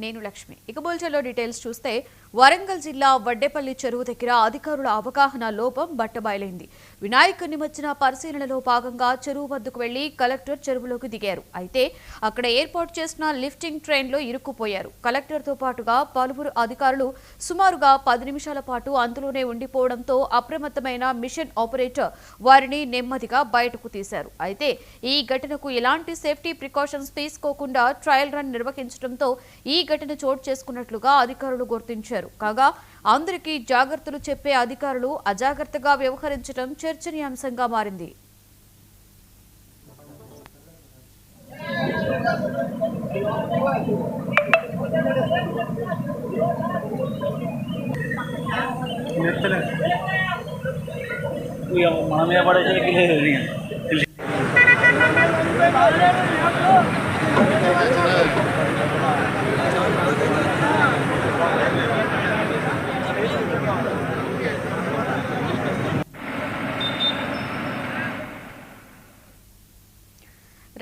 నేను లక్ష్మి. ఇక బులెటిన్లో డీటెయిల్స్ చూస్తే వరంగల్ జిల్లా వడ్డేపల్లి చెరువు దగ్గర అధికారుల అవగాహన లోపం బట్టబయలైంది. వినాయక నిమజ్జన పరిశీలనలో భాగంగా చెరువు వద్దకు వెళ్లి కలెక్టర్ చెరువులోకి దిగారు. అయితే అక్కడ ఏర్పాటు చేసిన లిఫ్టింగ్ ట్రైన్లో ఇరుక్కుపోయారు. కలెక్టర్తో పాటుగా పలువురు అధికారులు సుమారుగా 10 నిమిషాల పాటు అందులోనే ఉండిపోవడంతో అప్రమత్తమైన మిషన్ ఆపరేటర్ వారిని నెమ్మదిగా బయటకు తీశారు. అయితే ఈ ఘటనకు ఎలాంటి సేఫ్టీ ప్రికాషన్స్ తీసుకోకుండా ట్రయల్ రన్ నిర్వహించడంతో ఈ ఘటన చోటు చేసుకున్నట్లుగా అధికారులు గుర్తించారు. కాగా అందరికీ జాగ్రత్తలు చెప్పే అధికారులు అజాగ్రత్తగా వ్యవహరించడం చర్చనీయాంశంగా మారింది.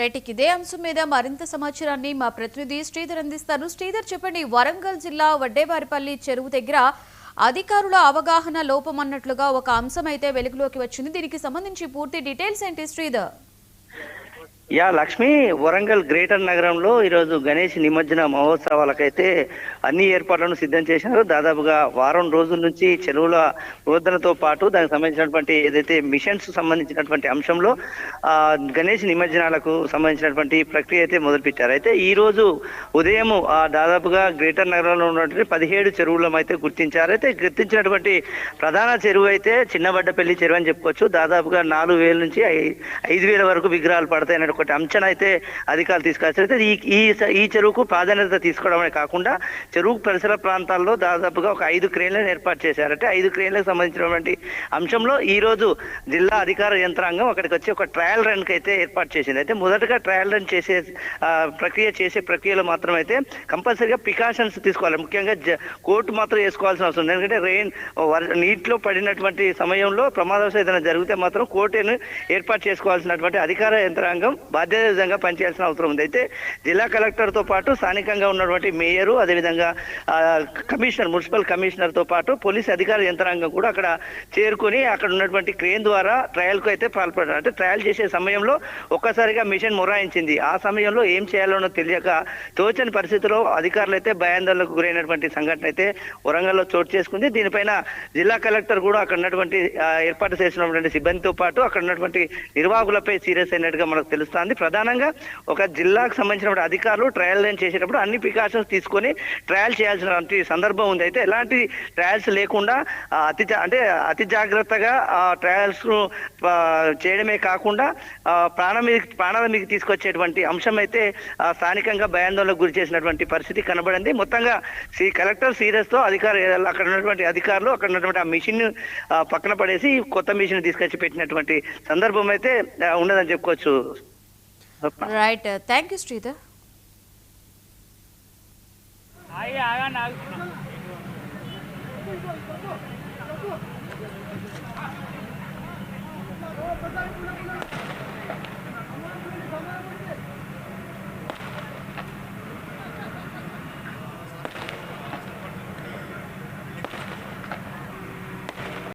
రైట్, ఇదే అంశం మీద మరింత సమాచారాన్ని మా ప్రతినిధి శ్రీధర్ అందిస్తారు. శ్రీధర్, చెప్పండి, వరంగల్ జిల్లా వడ్డేవారిపల్లి చెరువు దగ్గర అధికారుల అవగాహన లోపం అన్నట్లుగా ఒక అంశం అయితే వెలుగులోకి వచ్చింది. దీనికి సంబంధించి పూర్తి డీటెయిల్స్ ఏంటి శ్రీధర్? లక్ష్మి, వరంగల్ గ్రేటర్ నగరంలో ఈరోజు గణేష్ నిమజ్జన మహోత్సవాలకైతే అన్ని ఏర్పాట్లను సిద్ధం చేశారు. దాదాపుగా వారం రోజుల నుంచి చెరువుల రోదనతో పాటు దానికి సంబంధించినటువంటి ఏదైతే మిషన్స్ సంబంధించినటువంటి అంశంలో గణేష్ నిమజ్జనాలకు సంబంధించినటువంటి ప్రక్రియ అయితే మొదలుపెట్టారు. అయితే ఈ రోజు ఉదయం దాదాపుగా గ్రేటర్ నగరంలో ఉన్నటువంటి 17 చెరువులను అయితే గుర్తించారు. అయితే గుర్తించినటువంటి ప్రధాన చెరువు అయితే చిన్నబడ్డపల్లి చెరువు అని చెప్పుకోవచ్చు. దాదాపుగా 4000 నుంచి 5000 వరకు విగ్రహాలు పడతాయనే ఒకటి అంచనా అయితే అధికారులు తీసుకొచ్చారు. అయితే ఈ చెరువుకు ప్రాధాన్యత తీసుకోవడమే కాకుండా చెరువు పరిసర ప్రాంతాల్లో దాదాపుగా ఒక 5 క్రేన్లను ఏర్పాటు చేశారంటే 5 క్రేన్లకు సంబంధించినటువంటి అంశంలో ఈ రోజు జిల్లా అధికార యంత్రాంగం అక్కడికి వచ్చి ఒక ట్రయల్ రన్ కి అయితే ఏర్పాటు చేసింది. అయితే మొదటగా ట్రయల్ రన్ చేసే ప్రక్రియలో మాత్రం అయితే కంపల్సరీగా ప్రికాషన్స్ తీసుకోవాలి. ముఖ్యంగా కోర్టు మాత్రం వేసుకోవాల్సిన అవసరం ఉంది. ఎందుకంటే నీటిలో పడినటువంటి సమయంలో ప్రమాదవశాత్తు ఏదైనా జరిగితే మాత్రం కోర్టును ఏర్పాటు చేసుకోవాల్సినటువంటి అధికార యంత్రాంగం బాధ్యత విధంగా పనిచేయాల్సిన అవసరం ఉంది. అయితే జిల్లా కలెక్టర్ తో పాటు స్థానికంగా ఉన్నటువంటి మేయరు, అదేవిధంగా కమిషనర్, మున్సిపల్ కమిషనర్ తో పాటు పోలీస్ అధికార యంత్రాంగం కూడా అక్కడ చేరుకొని అక్కడ ఉన్నటువంటి క్రేన్ ద్వారా ట్రయల్ కు అయితే పాల్పడ్డారు. అంటే ట్రయల్ చేసే సమయంలో ఒక్కసారిగా మిషన్ మొరాయించింది. ఆ సమయంలో ఏం చేయాలో తెలియక తోచని పరిస్థితిలో అధికారులు అయితే భయాందోళనకు గురైనటువంటి సంఘటన అయితే వరంగల్లో చోటు చేసుకుంది. దీనిపైన జిల్లా కలెక్టర్ కూడా అక్కడ ఉన్నటువంటి ఏర్పాటు చేసినటువంటి సిబ్బందితో పాటు అక్కడ ఉన్నటువంటి నిర్వాహకులపై సీరియస్ అయినట్టుగా మనకు తెలుస్తుంది. ప్రధానంగా ఒక జిల్లాకు సంబంధించిన అధికారులు ట్రయల్ రన్ చేసేటప్పుడు అన్ని ప్రికాషన్స్ తీసుకొని ట్రయల్ చేయాల్సిన సందర్భం ఉంది. అయితే ఎలాంటి ట్రయల్స్ లేకుండా అతి జాగ్రత్తగా ట్రయల్స్ చేయడమే కాకుండా ప్రాణాల మీకు తీసుకొచ్చేటువంటి అంశం అయితే స్థానికంగా భయాందోళనకు గురి చేసినటువంటి పరిస్థితి కనబడింది. మొత్తంగా కలెక్టర్ సీరియస్ తో అక్కడ ఉన్నటువంటి అధికారులు అక్కడ ఉన్నటువంటి ఆ మిషన్ పక్కన పడేసి కొత్త మిషన్ తీసుకొచ్చి పెట్టినటువంటి సందర్భం అయితే ఉన్నదని చెప్పుకోవచ్చు. Right, thank you Sridhar. Agha